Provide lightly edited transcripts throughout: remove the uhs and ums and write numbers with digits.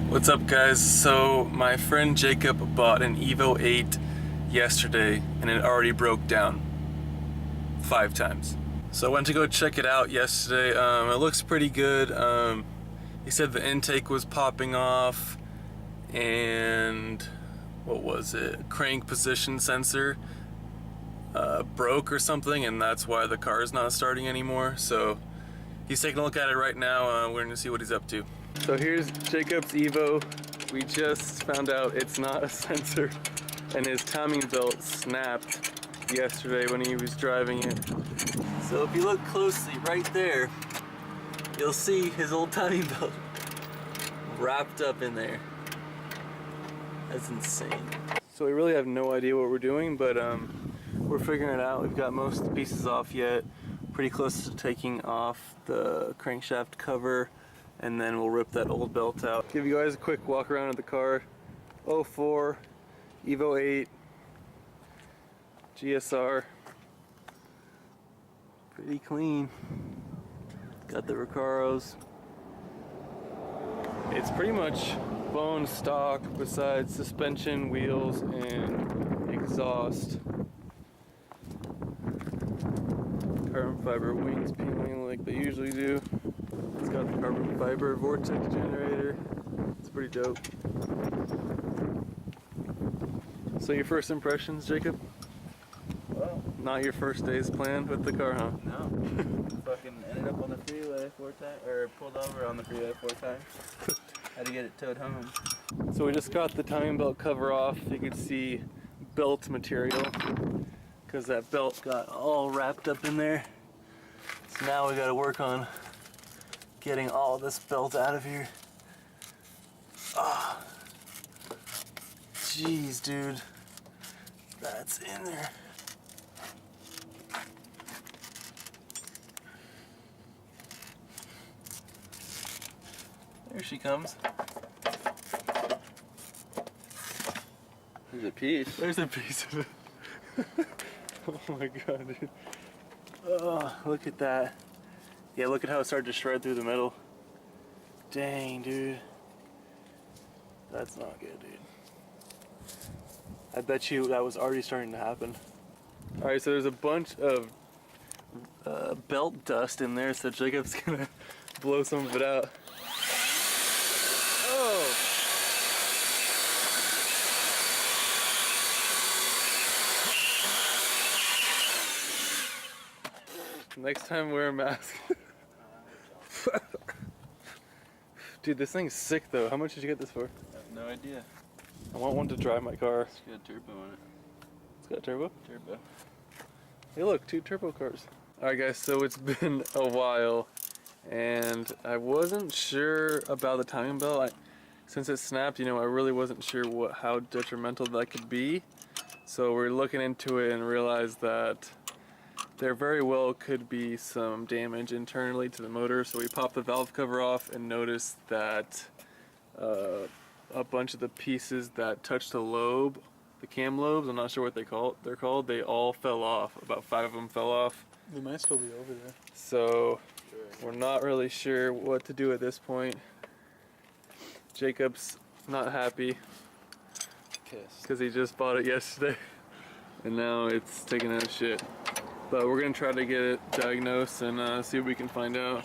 What's up, guys? So my friend Jacob bought an Evo 8 yesterday and it already broke down 5 times. So I went to go check it out yesterday. It looks pretty good. He said the intake was popping off and what was it? Crank position sensor broke or something, and that's why the car is not starting anymore. So he's taking a look at it right now. We're going to see what he's up to. So here's Jacob's Evo. We just found out it's not a sensor, and his timing belt snapped yesterday when he was driving it. So if you look closely right there, you'll see his old timing belt wrapped up in there. That's insane. So we really have no idea what we're doing, but we're figuring it out. We've got most of the pieces off yet. Pretty close to taking off the crankshaft cover, and then we'll rip that old belt out. Give you guys a quick walk around of the car. 04 Evo 8 GSR. Pretty clean. Got the Recaros. It's pretty much bone stock besides suspension, wheels, and exhaust. Carbon fiber wings peeling like they usually do. It's got the carbon fiber vortex generator. It's pretty dope. So your first impressions, Jacob? Well, not your first day's planned with the car, huh? No. Fucking ended up on the freeway 4 times, or pulled over on the freeway 4 times. Had to get it towed home. So we just got the timing belt cover off. You can see belt material because that belt got all wrapped up in there. So now we got to work on getting all of this belt out of here. Ah, jeez, dude, that's in there. There she comes. There's a piece. There's a piece of it. Oh my god, dude. Oh, look at that. Yeah, look at how it started to shred through the middle. Dang, dude. That's not good, dude. I bet you that was already starting to happen. Alright, so there's a bunch of belt dust in there, so Jacob's gonna blow some of it out. Oh! Next time wear a mask. Dude, this thing's sick though. How much did you get this for? I have no idea. I want one to drive my car. It's got a turbo on it. It's got a turbo? Turbo. Hey look, 2 turbo cars. Alright guys, so it's been a while and I wasn't sure about the timing belt. Since it snapped, you know, I really wasn't sure how detrimental that could be. So we're looking into it and realized that there very well could be some damage internally to the motor. So we popped the valve cover off and noticed that a bunch of the pieces that touch the lobe, the cam lobes, I'm not sure what they're called, they all fell off. About 5 of them fell off. They might still be over there. So we're not really sure what to do at this point. Jacob's not happy because he just bought it yesterday and now it's taking out shit. But we're gonna try to get it diagnosed and see what we can find out.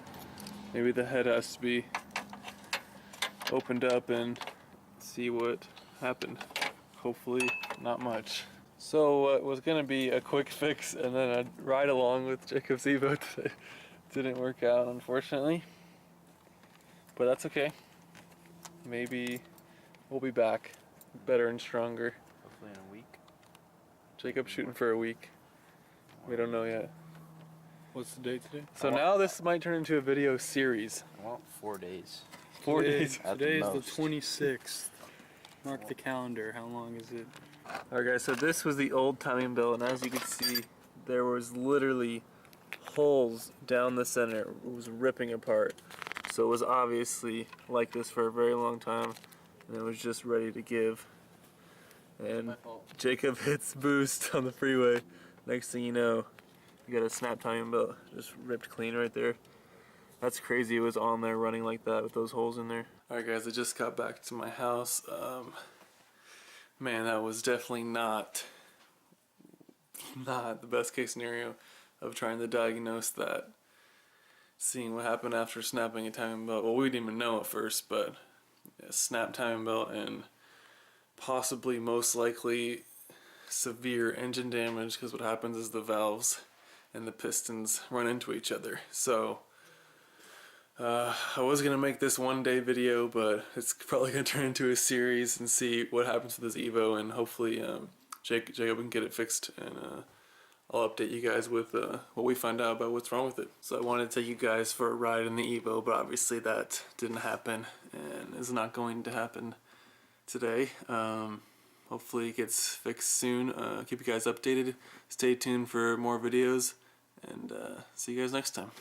Maybe the head has to be opened up and see what happened. Hopefully not much. So it was gonna be a quick fix and then a ride along with Jacob's Evo today. Didn't work out, unfortunately. But that's okay. Maybe we'll be back better and stronger. Hopefully in a week. Jacob's shooting for a week. We don't know yet. What's the date today? So now this might turn into a video series. I want 4 days. 4 days. Today is the most. 26th. Mark the calendar. How long is it? Alright guys, so this was the old timing belt, and as you can see, there was literally holes down the center. It was ripping apart. So it was obviously like this for a very long time, and it was just ready to give. And Jacob hits boost on the freeway. Next thing you know, you got a snap timing belt just ripped clean right there. That's crazy. It was on there running like that with those holes in there. Alright guys, I just got back to my house. Man, that was definitely not the best case scenario of trying to diagnose that. Seeing what happened after snapping a timing belt. Well, we didn't even know at first, but a snapped timing belt and possibly most likely severe engine damage, because what happens is the valves and the pistons run into each other. So I was gonna make this one-day video, but it's probably gonna turn into a series and see what happens to this Evo, and hopefully Jacob can get it fixed, and I'll update you guys with what we find out about what's wrong with it. So I wanted to take you guys for a ride in the Evo, but obviously that didn't happen and is not going to happen today. Hopefully it gets fixed soon. Keep you guys updated. Stay tuned for more videos, and see you guys next time.